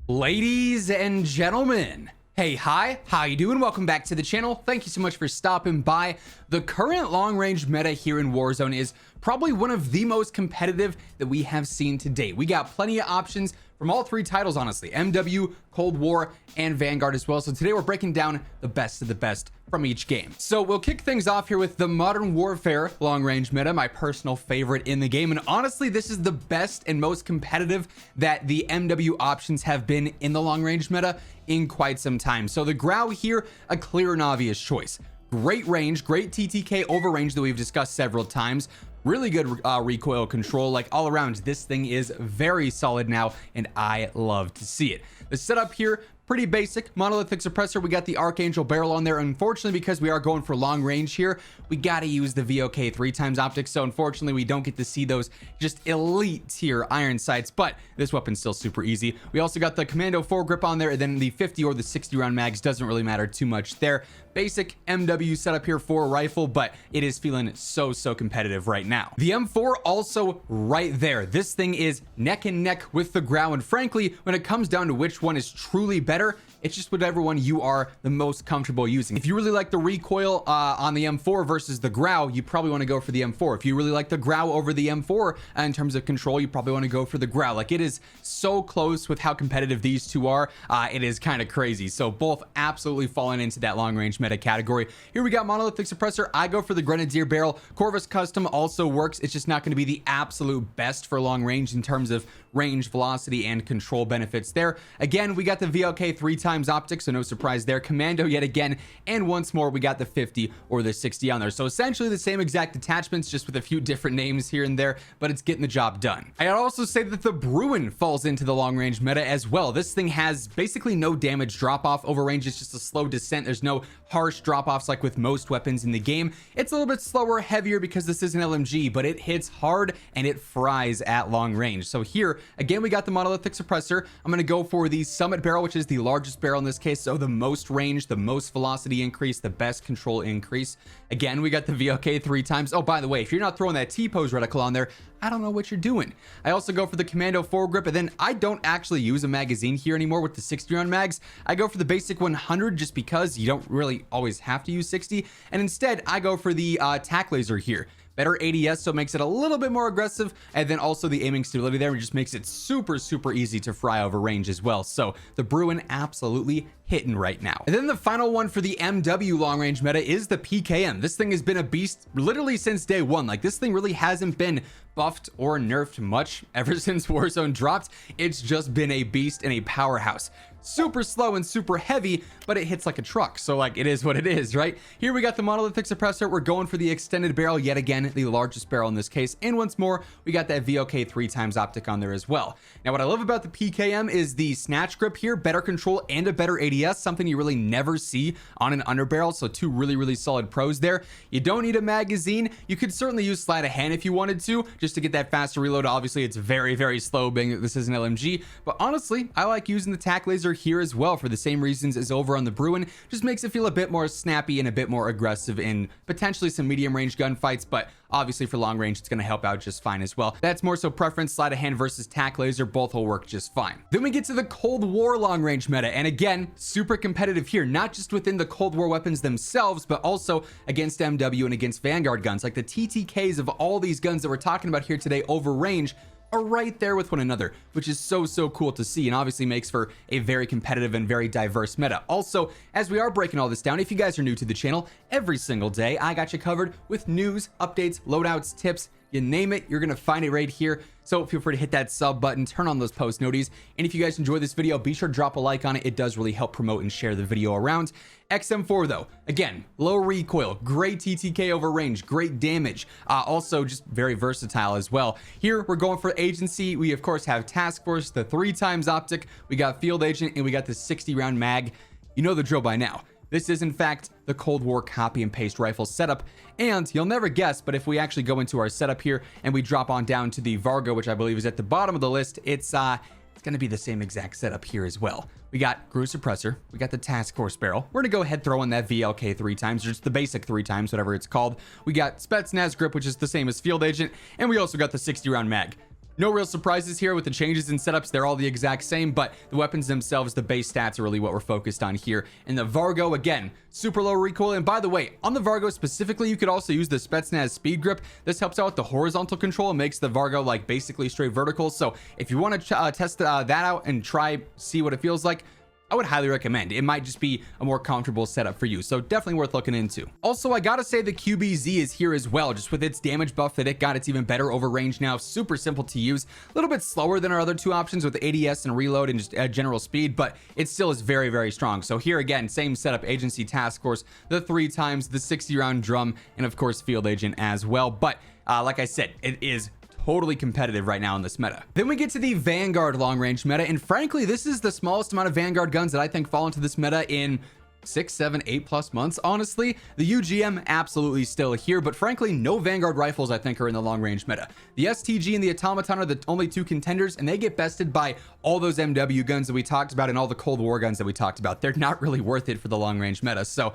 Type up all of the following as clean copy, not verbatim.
Ladies and gentlemen, hey, hi, how you doing? Welcome back to the channel. Thank you so much for stopping by. The current long-range meta here in Warzone is probably one of the most competitive that we have seen to date. We got plenty of options from all three titles, honestly, MW, Cold War, and Vanguard as well. So today we're breaking down the best of the best from each game. So we'll kick things off here with the Modern Warfare long-range meta, my personal favorite in the game. And honestly, this is the best and most competitive that the MW options have been in the long-range meta in quite some time. So the Grau here, a clear and obvious choice. Great range, great TTK over range that we've discussed several times. Really good recoil control, like all around. This thing is very solid now, and I love to see it. The setup here, pretty basic. Monolithic suppressor. We got the Archangel barrel on there. Unfortunately, because we are going for long range here, we got to use the VOK 3x optics. So unfortunately, we don't get to see those just elite tier iron sights, but this weapon's still super easy. We also got the Commando foregrip on there, and then the 50 or the 60 round mags doesn't really matter too much there. Basic MW setup here for a rifle, but it is feeling so competitive right now. The M4 also right there. This thing is neck and neck with the Grau, and frankly, when it comes down to which one is truly better, it's just whatever one you are the most comfortable using. If you really like the recoil on the M4 versus the Grau, you probably want to go for the M4. If you really like the Grau over the M4 in terms of control, you probably want to go for the Grau. Like, it is so close with how competitive these two are. It is kind of crazy. So both absolutely falling into that long range meta category. Here we got monolithic suppressor. I go for the Grenadier barrel. Corvus custom also works. It's just not going to be the absolute best for long range in terms of range, velocity, and control benefits there. Again, we got the VLK 3x optics, so no surprise there. Commando yet again, and once more we got the 50 or the 60 on there. So essentially the same exact attachments, just with a few different names here and there, but it's getting the job done. I'd also say that the Bruin falls into the long range meta as well. This thing has basically no damage drop off over range. It's just a slow descent. There's no harsh drop offs like with most weapons in the game. It's a little bit slower, heavier because this is an LMG, but it hits hard and it fries at long range. So here again, we got the monolithic suppressor. I'm going to go for the Summit barrel, which is the largest barrel in this case. So the most range, the most velocity increase, the best control increase. Again, we got the VOK 3x. Oh, by the way, if you're not throwing that T-pose reticle on there, I don't know what you're doing. I also go for the Commando foregrip, and then I don't actually use a magazine here anymore with the 60 round mags. I go for the basic 100 just because you don't really always have to use 60. And instead, I go for the tack laser here. Better ADS, so it makes it a little bit more aggressive, and then also the aiming stability there just makes it super easy to fry over range as well. So the Bruin absolutely hitting right now. And then the final one for the MW long range meta is the PKM. This thing has been a beast literally since day one. Like, this thing really hasn't been buffed or nerfed much ever since Warzone dropped. It's just been a beast and a powerhouse. Super slow and super heavy, but it hits like a truck. So like, it is what it is, right? Here we got the monolithic suppressor. We're going for the extended barrel yet again, the largest barrel in this case. And once more, we got that VOK 3x optic on there as well. Now, what I love about the PKM is the snatch grip here, better control and a better ADS, something you really never see on an underbarrel. So two really solid pros there. You don't need a magazine. You could certainly use sleight of hand if you wanted to, just to get that faster reload. Obviously, it's very slow being that this is an LMG, but honestly, I like using the tack laser here as well for the same reasons as over on the Bruin. Just makes it feel a bit more snappy and a bit more aggressive in potentially some medium range gunfights, but obviously for long range, it's going to help out just fine as well. That's more so preference. Sleight of hand versus tack laser, both will work just fine. Then we get to the Cold War long range meta, and again, super competitive here, not just within the Cold War weapons themselves, but also against MW and against Vanguard guns. Like, the TTKs of all these guns that we're talking about here today over range are right there with one another, which is so cool to see, and obviously makes for a very competitive and very diverse meta. Also, as we are breaking all this down, if you guys are new to the channel, every single day I got you covered with news, updates, loadouts, tips, you name it, you're gonna find it right here. So feel free to hit that sub button, turn on those post noties, and if you guys enjoy this video, be sure to drop a like on it. It does really help promote and share the video around. XM4 though, again, low recoil, great TTK over range, great damage, also just very versatile as well. Here we're going for agency. We of course have task force, the 3x optic, we got field agent, and we got the 60 round mag. You know the drill by now. This is in fact the Cold War copy and paste rifle setup, and you'll never guess, but if we actually go into our setup here and we drop on down to the Vargo, which I believe is at the bottom of the list, it's going to be the same exact setup here as well. We got Grew suppressor, we got the task force barrel. We're gonna go ahead throw in that VLK 3x, or just the basic 3x, whatever it's called. We got Spetsnaz grip, which is the same as field agent, and we also got the 60 round mag. No real surprises here with the changes in setups. They're all the exact same, but the weapons themselves, the base stats are really what we're focused on here. And the Vargo, again, super low recoil. And by the way, on the Vargo specifically, you could also use the Spetsnaz speed grip. This helps out with the horizontal control and makes the Vargo like basically straight vertical. So if you want to test that out and see what it feels like, I would highly recommend. It might just be a more comfortable setup for you, so definitely worth looking into. Also, I gotta say the QBZ is here as well. Just with its damage buff that it got, it's even better over range now. Super simple to use. A little bit slower than our other two options with ADS and reload and just general speed, but it still is very, very strong. So here again, same setup, agency task force, the 3 times, the 60-round drum, and of course field agent as well. But like I said, it is totally competitive right now in this meta. Then we get to the Vanguard long range meta, and frankly, this is the smallest amount of Vanguard guns that I think fall into this meta in 6, 7, 8+ months. Honestly, the UGM absolutely still here, but frankly, no Vanguard rifles I think are in the long range meta. The STG and the Automaton are the only 2 contenders, and they get bested by all those MW guns that we talked about and all the Cold War guns that we talked about. They're not really worth it for the long range meta. So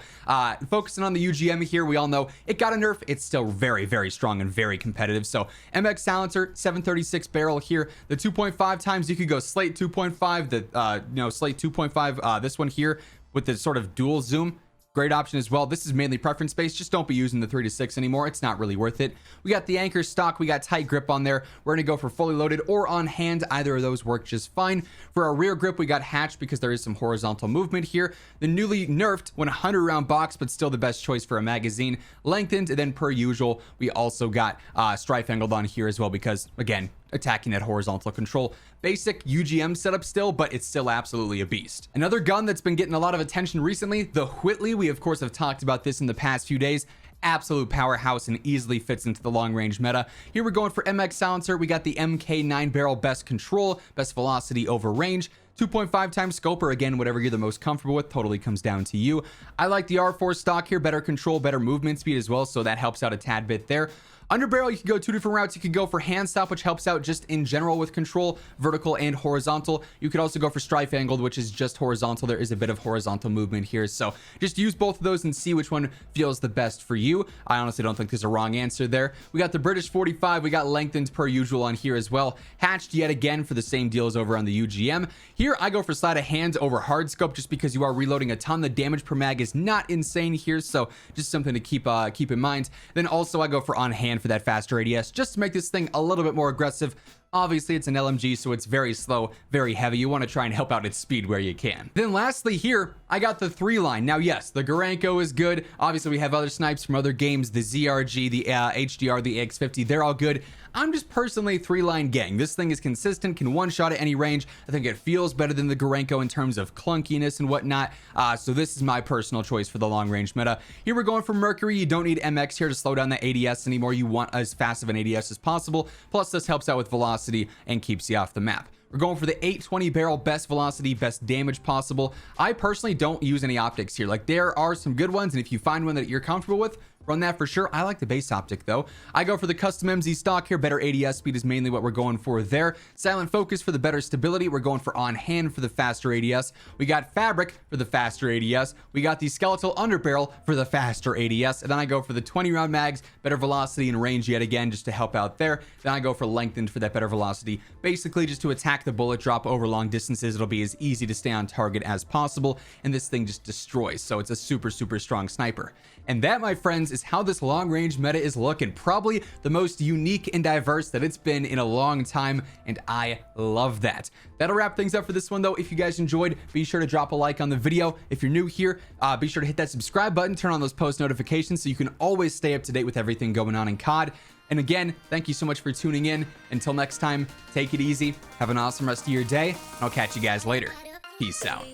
focusing on the UGM here, we all know it got a nerf. It's still very, very strong and very competitive. So MX silencer, 736 barrel here. The 2.5 times you could go Slate 2.5, the Slate 2.5, this one here with the sort of dual zoom, great option as well. This is mainly preference based. Just don't be using the 3 to 6 anymore. It's not really worth it. We got the anchor stock. We got tight grip on there. We're gonna go for fully loaded or on hand. Either of those work just fine. For our rear grip, we got hatch because there is some horizontal movement here. The newly nerfed 100 round box, but still the best choice for a magazine. Lengthened, and then per usual, we also got strife angled on here as well because, again, attacking at horizontal control. Basic UGM setup still, but it's still absolutely a beast. Another gun that's been getting a lot of attention recently, the Whitley. We of course have talked about this in the past few days. Absolute powerhouse and easily fits into the long range meta. Here we're going for MX silencer. We got the MK9 barrel, best control, best velocity over range. 2.5 times scoper, again, whatever you're the most comfortable with, totally comes down to you. I like the R4 stock here, better control, better movement speed as well, so that helps out a tad bit there. Underbarrel, you can go 2 different routes. You could go for hand stop, which helps out just in general with control, vertical and horizontal. You could also go for strife angled, which is just horizontal. There is a bit of horizontal movement here, so just use both of those and see which one feels the best for you. I honestly don't think there's a wrong answer there. We got the British 45. We got lengthened per usual on here as well. Hatched yet again for the same deals over on the UGM. Here I go for sleight of hand over hard scope just because you are reloading a ton. The damage per mag is not insane here, so just something to keep in mind. Then also I go for on hand for that faster ADS just to make this thing a little bit more aggressive. Obviously, it's an LMG, so it's very slow, very heavy. You want to try and help out its speed where you can. Then lastly here, I got the 3-line. Now, yes, the Garanko is good. Obviously, we have other snipes from other games, the ZRG, the HDR, the AX50. They're all good. I'm just personally 3-line gang. This thing is consistent, can one-shot at any range. I think it feels better than the Garanko in terms of clunkiness and whatnot. So this is my personal choice for the long-range meta. Here we're going for Mercury. You don't need MX here to slow down the ADS anymore. You want as fast of an ADS as possible. Plus, this helps out with velocity and keeps you off the map. We're going for the 820 barrel, best velocity, best damage possible. I personally don't use any optics here. Like, there are some good ones, and if you find one that you're comfortable with, run that for sure. I like the base optic though. I go for the custom MZ stock here. Better ADS speed is mainly what we're going for there. Silent focus for the better stability. We're going for on hand for the faster ADS. We got fabric for the faster ADS. We got the skeletal underbarrel for the faster ADS. And then I go for the 20 round mags, better velocity and range yet again, just to help out there. Then I go for lengthened for that better velocity, basically just to attack the bullet drop over long distances. It'll be as easy to stay on target as possible. And this thing just destroys. So it's a super, super strong sniper. And that, my friends, is how this long range meta is looking. Probably the most unique and diverse that it's been in a long time, and I love that. That'll wrap things up for this one though. If you guys enjoyed, be sure to drop a like on the video. If you're new here, be sure to hit that subscribe button, turn on those post notifications so you can always stay up to date with everything going on in COD. And again, thank you so much for tuning in. Until next time, take it easy, have an awesome rest of your day, and I'll catch you guys later. Peace out.